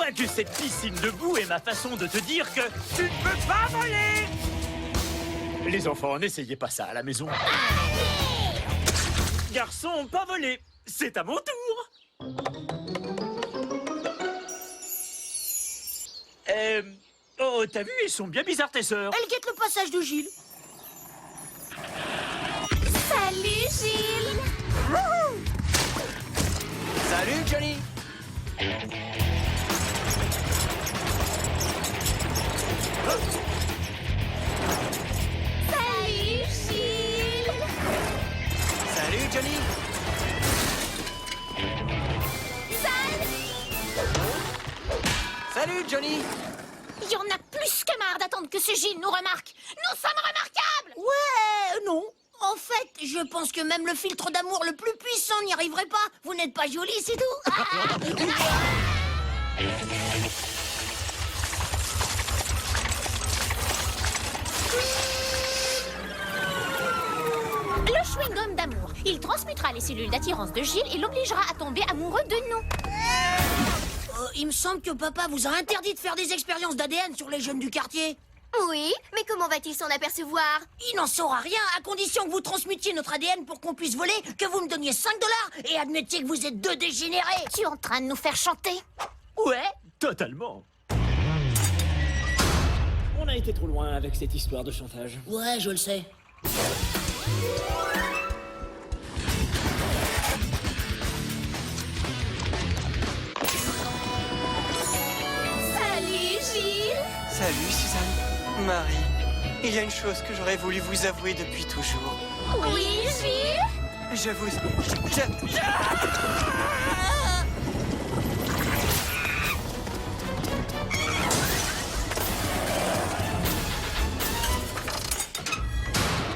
crois que cette piscine de boue est ma façon de te dire que tu ne peux pas voler. Les enfants, n'essayez pas ça à la maison. Garçon, pas voler. C'est à mon tour. Oh, t'as vu, ils sont bien bizarres, tes sœurs. Elle guette le passage de Gilles. Salut, Gilles. Salut, Johnny. Salut, Gilles. Salut, Johnny. Salut, Johnny. Il y en a plus que marre d'attendre que ce Gilles nous remarque. Nous sommes remarquables. Ouais, non. En fait, je pense que même le filtre d'amour le plus puissant n'y arriverait pas. Vous n'êtes pas jolie, c'est tout. Le chewing-gum d'amour. Il transmutera les cellules d'attirance de Gilles et l'obligera à tomber amoureux de nous. Il me semble que papa vous a interdit de faire des expériences d'ADN sur les jeunes du quartier. Oui, mais comment va-t-il s'en apercevoir? Il n'en saura rien, à condition que vous transmutiez notre ADN pour qu'on puisse voler, que vous me donniez 5 $ et admettiez que vous êtes deux dégénérés. Tu es en train de nous faire chanter? Ouais, totalement. On a été trop loin avec cette histoire de chantage. Ouais, je le sais. Salut, Gilles. Salut, Suzanne. Marie. Il y a une chose que j'aurais voulu vous avouer depuis toujours. Oui, Gilles. Je vous...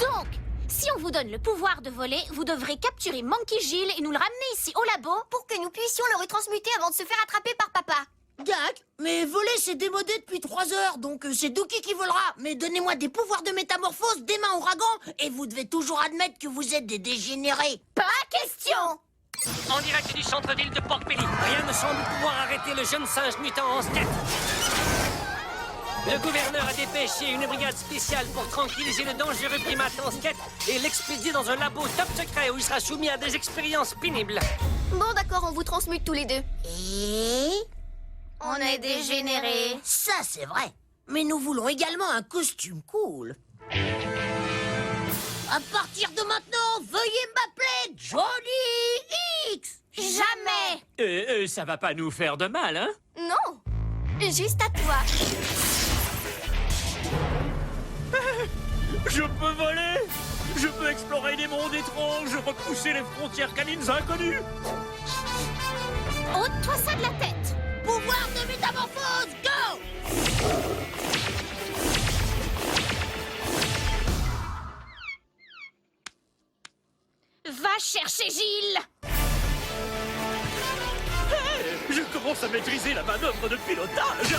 Donc, si on vous donne le pouvoir de voler, vous devrez capturer Monkey Gilles et nous le ramener ici au labo pour que nous puissions le retransmuter avant de se faire attraper par papa. Dac, mais voler c'est démodé depuis 3 heures, donc c'est Dookie qui volera. Mais donnez-moi des pouvoirs de métamorphose, des mains ouragan, et vous devez toujours admettre que vous êtes des dégénérés. Pas question. En direct du centre-ville de Port-Pelly, rien ne semble pouvoir arrêter le jeune singe mutant en skate. Le gouverneur a dépêché une brigade spéciale pour tranquilliser le dangereux primate en skate et l'expédier dans un labo top secret où il sera soumis à des expériences pénibles. Bon, d'accord, on vous transmute tous les deux. Et... On est dégénérés. ça c'est vrai. Mais nous voulons également un costume cool. À partir de maintenant, veuillez m'appeler Johnny X. Jamais. Ça va pas nous faire de mal, hein? Non. Juste à toi. Je peux voler. Je peux explorer des mondes étranges, repousser les frontières canines inconnues. Ôte-toi ça de la tête. Pouvoir de métamorphose, go! Va chercher Gilles. Je commence à maîtriser la manœuvre de pilotage.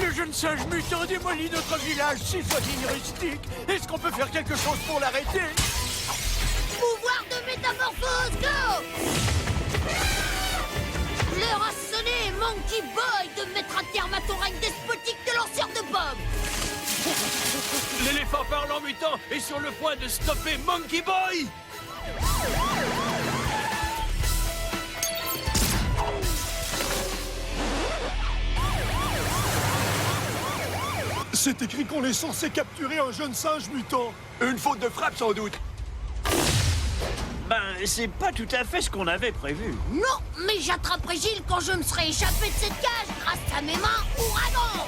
Le jeune singe mutant démolit notre village si soi-disant rustique. Est-ce qu'on peut faire quelque chose pour l'arrêter? Pouvoir de métamorphose, go! L'heure a sonné, Monkey Boy, de mettre un terme à ton règne despotique de lanceur de bombes. L'éléphant parlant mutant est sur le point de stopper Monkey Boy. C'est écrit qu'on est censé capturer un jeune singe mutant. Une faute de frappe sans doute. Ben, c'est pas tout à fait ce qu'on avait prévu. Non, mais j'attraperai Gilles quand je me serai échappé de cette cage grâce à mes mains ouragan.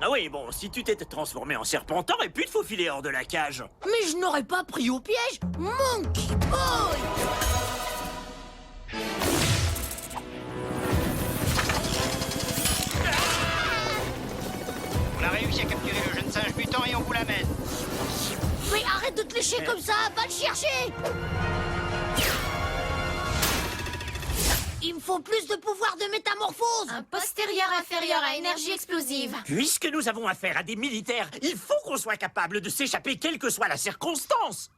Ah oui, bon, si tu t'étais transformé en serpent, t'aurais pu te faufiler hors de la cage. Mais je n'aurais pas pris au piège Monkey Boy. On a réussi à capturer le jeune singe mutant et on vous l'amène. Mais arrête de te lécher comme ça, va le chercher. Il me faut plus de pouvoir de métamorphose. Un postérieur inférieur à énergie explosive. Puisque nous avons affaire à des militaires, il faut qu'on soit capable de s'échapper quelle que soit la circonstance.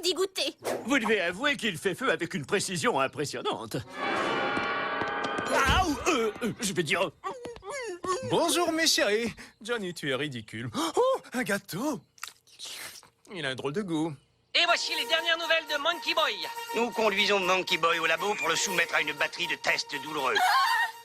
d'y goûter. Vous devez avouer qu'il fait feu avec une précision impressionnante. Ah, je vais dire... Bonjour mes chéris. Johnny, tu es ridicule. Oh, un gâteau. Il a un drôle de goût. Et voici les dernières nouvelles de Monkey Boy. Nous conduisons Monkey Boy au labo pour le soumettre à une batterie de tests douloureux.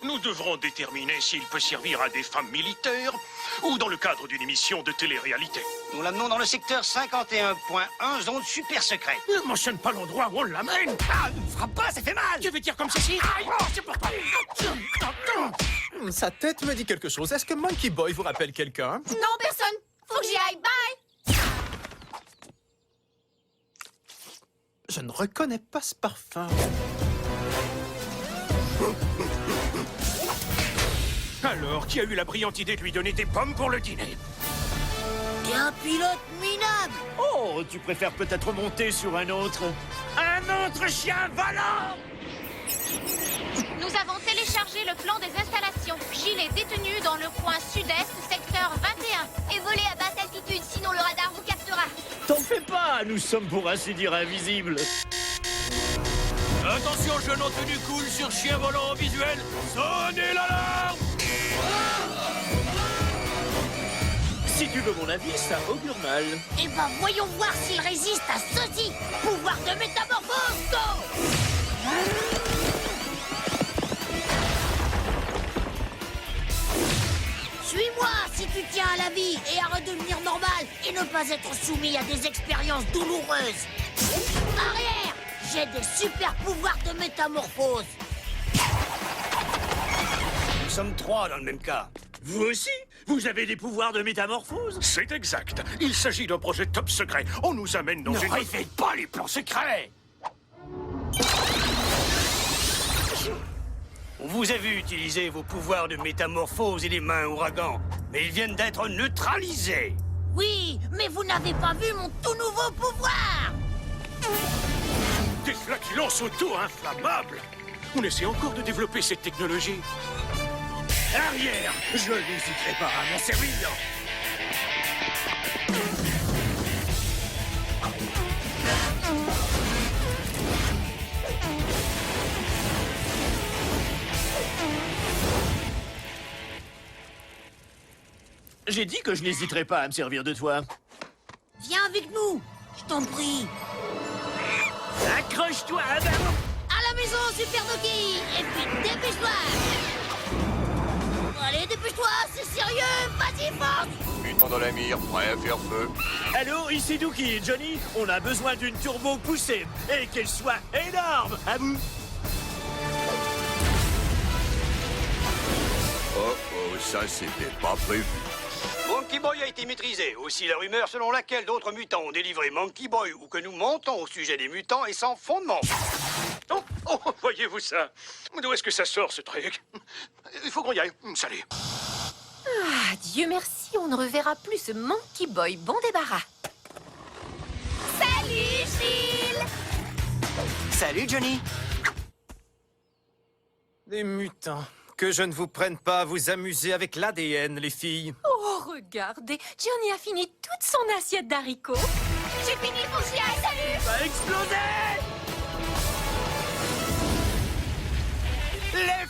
Nous devrons déterminer s'il peut servir à des fins militaires ou dans le cadre d'une émission de télé-réalité. Nous l'amenons dans le secteur 51.1, zone super secrète. Ne mentionne pas l'endroit où on l'amène. Ah, ne frappe pas, ça fait mal. Je vais dire comme ceci. Aïe, oh, c'est pour toi. Sa tête me dit quelque chose. Est-ce que Monkey Boy vous rappelle quelqu'un? Non, personne. Faut que j'y aille. Bye. Je ne reconnais pas ce parfum. Alors, qui a eu la brillante idée de lui donner des pommes pour le dîner? T'es un pilote minable. Oh, tu préfères peut-être monter sur un autre chien volant! Nous avons téléchargé le plan des installations. Gilles est détenu dans le coin sud-est, secteur 21. Et volé à basse altitude, sinon le radar vous captera. T'en fais pas, nous sommes pour ainsi dire invisibles. Attention, jeune en tenue cool sur chien volant en visuel. Sonnez l'alarme! Si tu veux mon avis, ça augure mal. Eh ben, voyons voir s'il résiste à ceci. Pouvoir de métamorphose, go! Suis-moi si tu tiens à la vie et à redevenir normal et ne pas être soumis à des expériences douloureuses. Arrière! J'ai des super pouvoirs de métamorphose. Nous sommes 3 dans le même cas. Vous aussi? Vous avez des pouvoirs de métamorphose? C'est exact. Il s'agit d'un projet top secret. On nous amène dans une... Ne réveille pas les plans secrets. On vous a vu utiliser vos pouvoirs de métamorphose et les mains ouragan, mais ils viennent d'être neutralisés. Oui, mais vous n'avez pas vu mon tout nouveau pouvoir. Des flaquillons auto-inflammables. On essaie encore de développer cette technologie. Arrière! Je n'hésiterai pas à m'en servir! J'ai dit que je n'hésiterai pas à me servir de toi. Viens avec nous, je t'en prie. Accroche-toi, Adam! À la maison, Super Doki. Et puis dépêche-toi. Allez, dépêche-toi, c'est sérieux. Vas-y, fonce. Putain dans la mire, prêt à faire feu. Allô, ici Dookie et Johnny. On a besoin d'une turbo poussée. Et qu'elle soit énorme! À vous! Oh, ça c'était pas prévu. Monkey Boy a été maîtrisé. Aussi la rumeur selon laquelle d'autres mutants ont délivré Monkey Boy ou que nous mentons au sujet des mutants est sans fondement. Oh, voyez-vous ça? D'où est-ce que ça sort, ce truc? Il faut qu'on y aille. Salut. Ah, Dieu merci, on ne reverra plus ce Monkey Boy. Bon débarras. Salut, Gilles. Salut, Johnny. Des mutants. Que je ne vous prenne pas à vous amuser avec l'ADN, les filles. Oh, regardez, Johnny a fini toute son assiette d'haricots. J'ai fini mon chien, salut. Va exploser! Les